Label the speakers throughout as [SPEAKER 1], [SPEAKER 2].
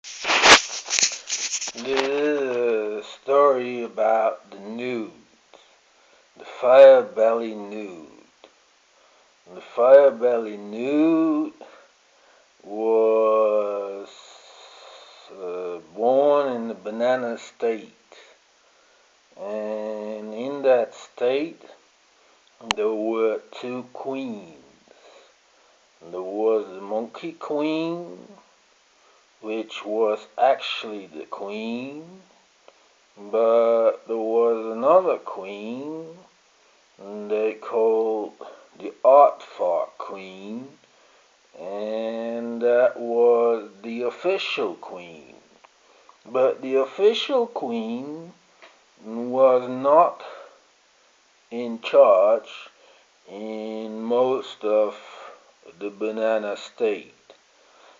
[SPEAKER 1] This is a story about the newt, the fire-belly newt. The fire-belly newt was born in the banana state, and in that state there were two queens. There was the monkey queen, which was actually the queen, but there was another queen they called the aardvark queen, and that was the official queen. But the official queen was not in charge in most of the banana state.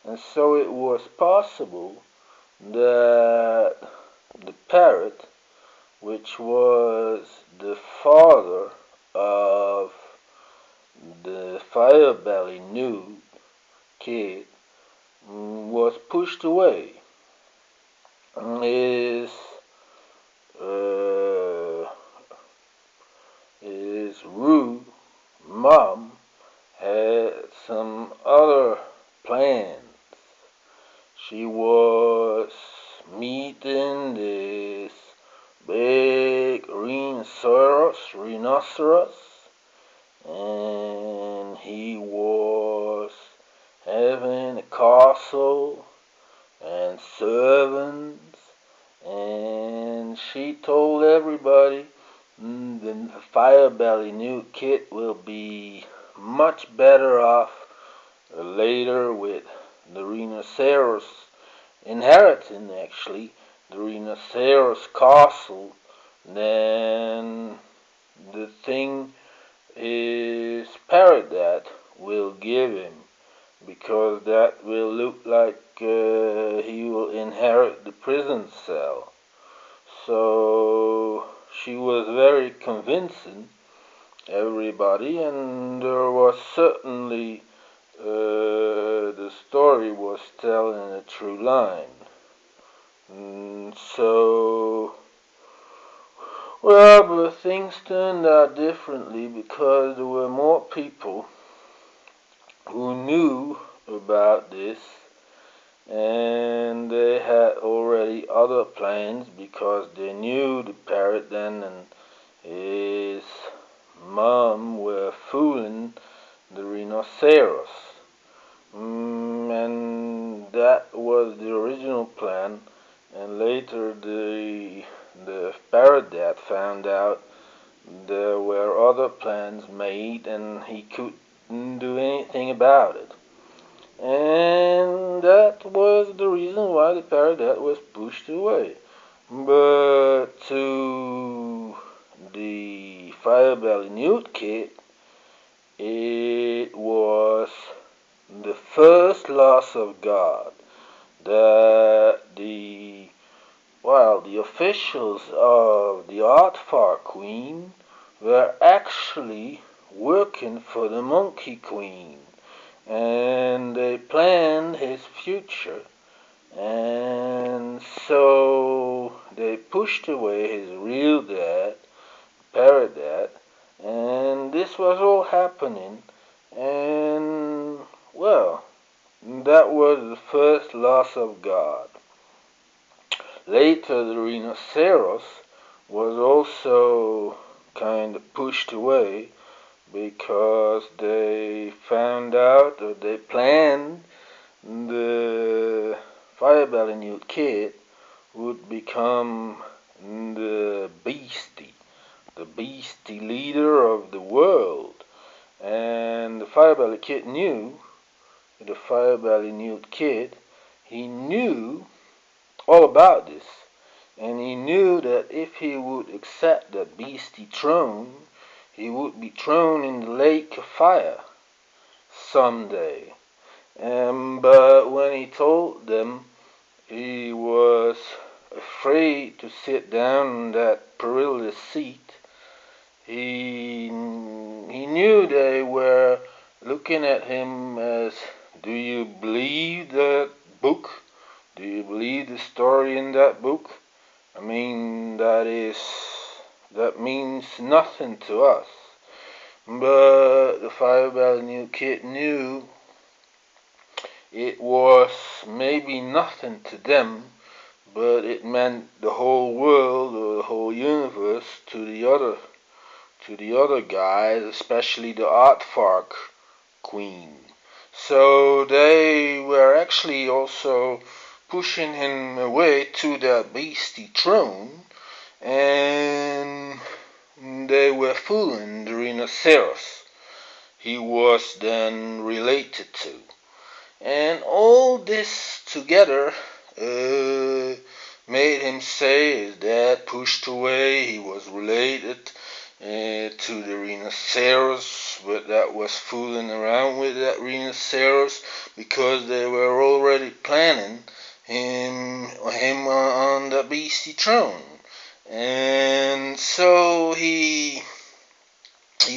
[SPEAKER 1] And so it was possible that the parrot, which was the father of the fire-belly newt kid, was pushed away. His uh, his rude mom had some other plans. She was meeting this big rhinoceros, and he was having a castle and servants, and she told everybody the fire-belly newt kid will be much better off later with the rhinoceros inheriting actually the rhinoceros castle than the thing his parrot that will give him, because that will look like he will inherit the prison cell. So she was very convincing everybody, and there was certainly the story was telling a true line. So, well, but things turned out differently because there were more people who knew about this, and they had already other plans because they knew the parrot then and his mom were fooling the rhinoceros. And that was the original plan, and later the parrot dad found out there were other plans made and he couldn't do anything about it. And that was the reason why the parrot dad was pushed away. But to the fire-belly newt kid, it was the first loss of God that the officials of the aardvark queen were actually working for the monkey queen, and they planned his future, and so they pushed away his real dad, parrot dad, and this was all happening, and well, that was the first loss of God. Later, the rhinoceros was also kind of pushed away because they found out, or they planned, the fire-belly newt kid would become the beastie leader of the world. And the fire-belly kid knew, the fire-belly newt kid, he knew all about this. And he knew that if he would accept that beastie throne, he would be thrown in the lake of fire someday. But when he told them he was afraid to sit down in that perilous seat, he knew they were looking at him as, do you believe that book Do you believe the story in that book? I mean, that means nothing to us. But the Fireball Newt kid knew it was maybe nothing to them, but it meant the whole world or the whole universe to the other guys, especially the Aardvark Queen. So they were actually also pushing him away to their beastly throne, and they were fooling the rhinoceros he was then related to. And all this together made him say his dad pushed away, he was related to the rhinoceros, but that was fooling around with that rhinoceros because they were already planning him on the beastly throne. And so he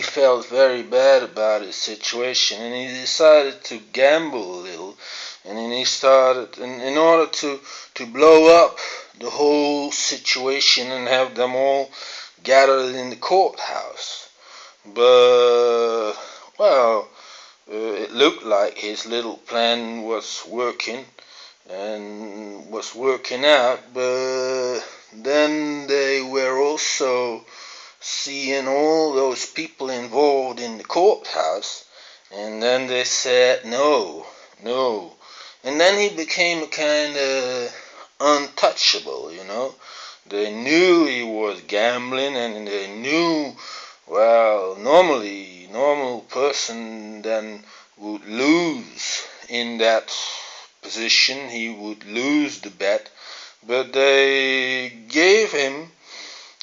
[SPEAKER 1] felt very bad about his situation, and he decided to gamble a little, and then he started in order to blow up the whole situation and have them all gathered in the courthouse. But well, it looked like his little plan was working and was working out, but then they were also seeing all those people involved in the courthouse, and then they said no, no, and then he became a kind of untouchable, you know. They knew he was gambling, and they knew, well, normal person then would lose in that position. He would lose the bet, but they gave him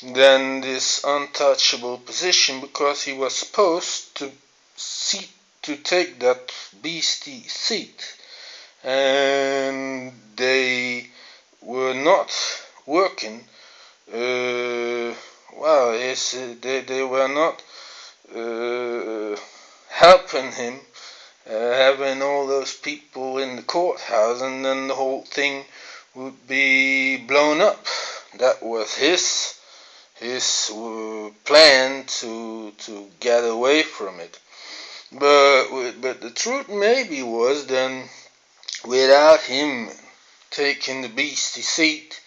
[SPEAKER 1] then this untouchable position because he was supposed to take that beastly seat, and they were not working. Well, they were not helping him, having all those people in the courthouse, and then the whole thing would be blown up. That was his plan to get away from it. But the truth maybe was then, without him taking the beastly seat,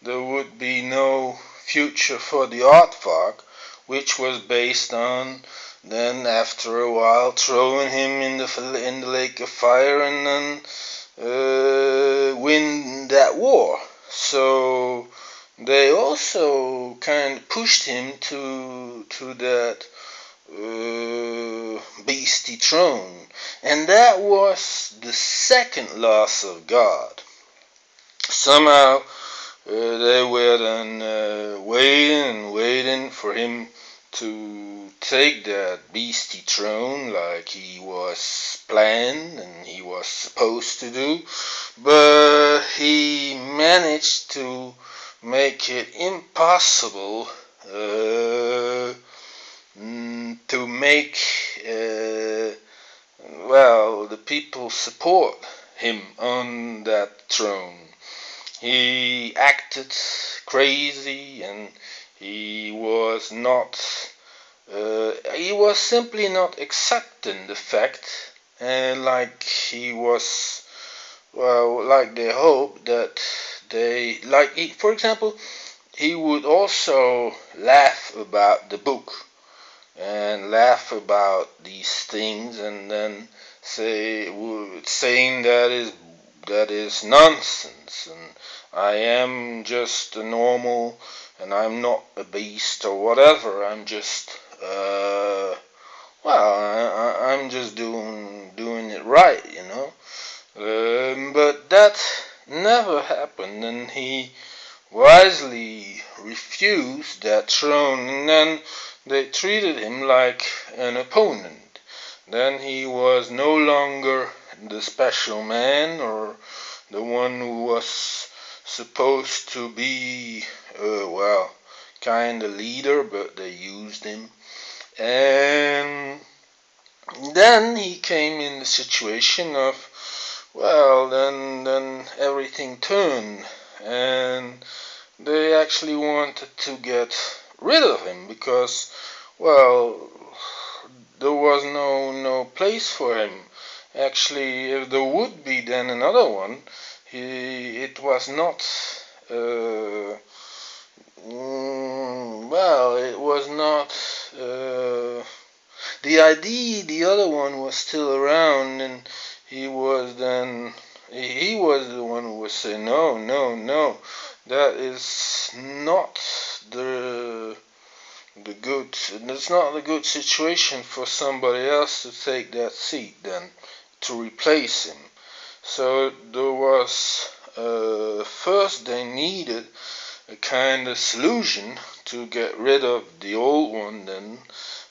[SPEAKER 1] there would be no future for the Aardvark, which was based on then after a while throwing him in the lake of fire and then win that war. So they also kind of pushed him to that beastly throne, and that was the second loss of God. Somehow they were then waiting for him to take that beastly throne like he was planned and he was supposed to do, but he managed to make it impossible to make well, the people support him on that throne. He acted crazy, and he was simply not accepting the fact, and like he was, well, like they hoped that for example, he would also laugh about the book and laugh about these things, and then saying that is nonsense, and I am just a normal, and I'm not a beast or whatever. I'm just I'm just doing it right, you know. But that never happened, and he wisely refused that throne, and then they treated him like an opponent. Then he was no longer the special man or the one who was supposed to be, kind of leader, but they used him. And then he came in the situation of, well, then everything turned, and they actually wanted to get rid of him because, well, there was no place for him. Actually, if there would be then another one, it was not. Uh, well, it was not. The idea, the other one was still around, and he was then. He was the one who was saying, no, no, no, that is not the the good. It's not the good situation for somebody else to take that seat then to replace him. So there was first they needed a kind of solution to get rid of the old one then,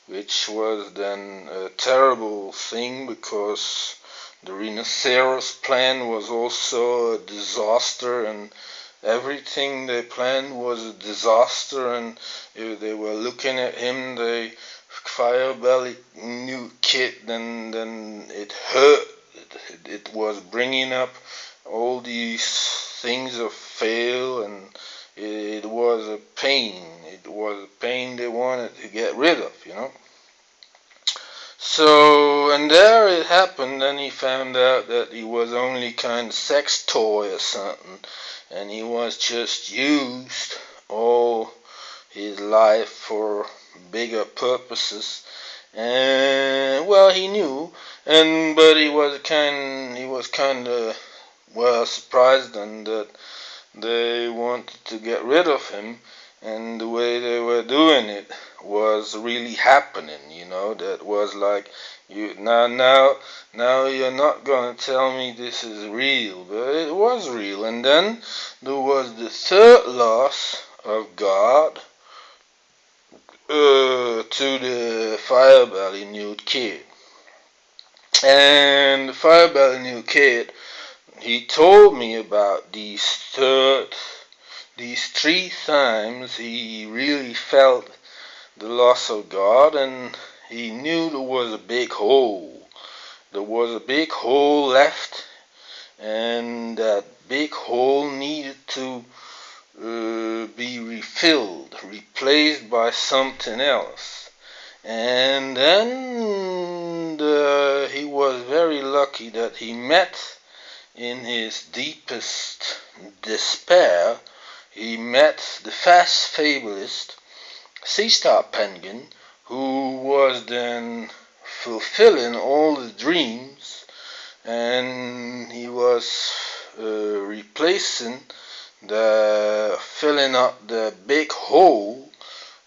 [SPEAKER 1] which was then a terrible thing because the rhinoceros plan was also a disaster, and everything they planned was a disaster, and if they were looking at him, they fire-bellied new kid, then it hurt. It was bringing up all these things of fail, and it was a pain. It was a pain they wanted to get rid of. So, and there it happened, then he found out that he was only kind of sex toy or something, and he was just used all his life for bigger purposes. And well, he knew, but he was kind of well surprised, and that they wanted to get rid of him, and the way they were doing it was really happening. That was like, now you're not gonna tell me this is real, but it was real. And then there was the third loss of God to the Firebelly Newt kid. And the Firebelly Newt kid, he told me about these 3 times he really felt the loss of God, and he knew there was a big hole. There was a big hole left, and that big hole needed to be refilled, replaced by something else. And then he was very lucky that he met, in his deepest despair, he met the fastfabulist seastarpenguin, who was then fulfilling all the dreams, and he was replacing filling up the big hole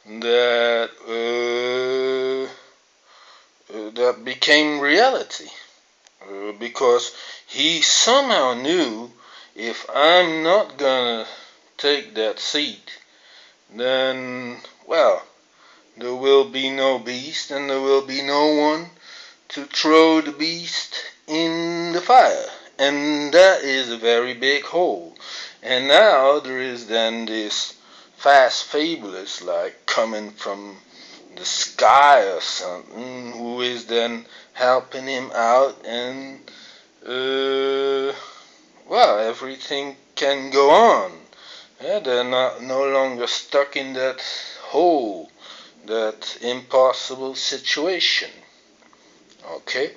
[SPEAKER 1] that that became reality, because he somehow knew, if I'm not gonna take that seat, then, well, there will be no beast, and there will be no one to throw the beast in the fire. And that is a very big hole. And now there is then this fast fabulist, like coming from the sky or something, who is then helping him out, and well, everything can go on. Yeah, they're not no longer stuck in that hole, that impossible situation. Okay?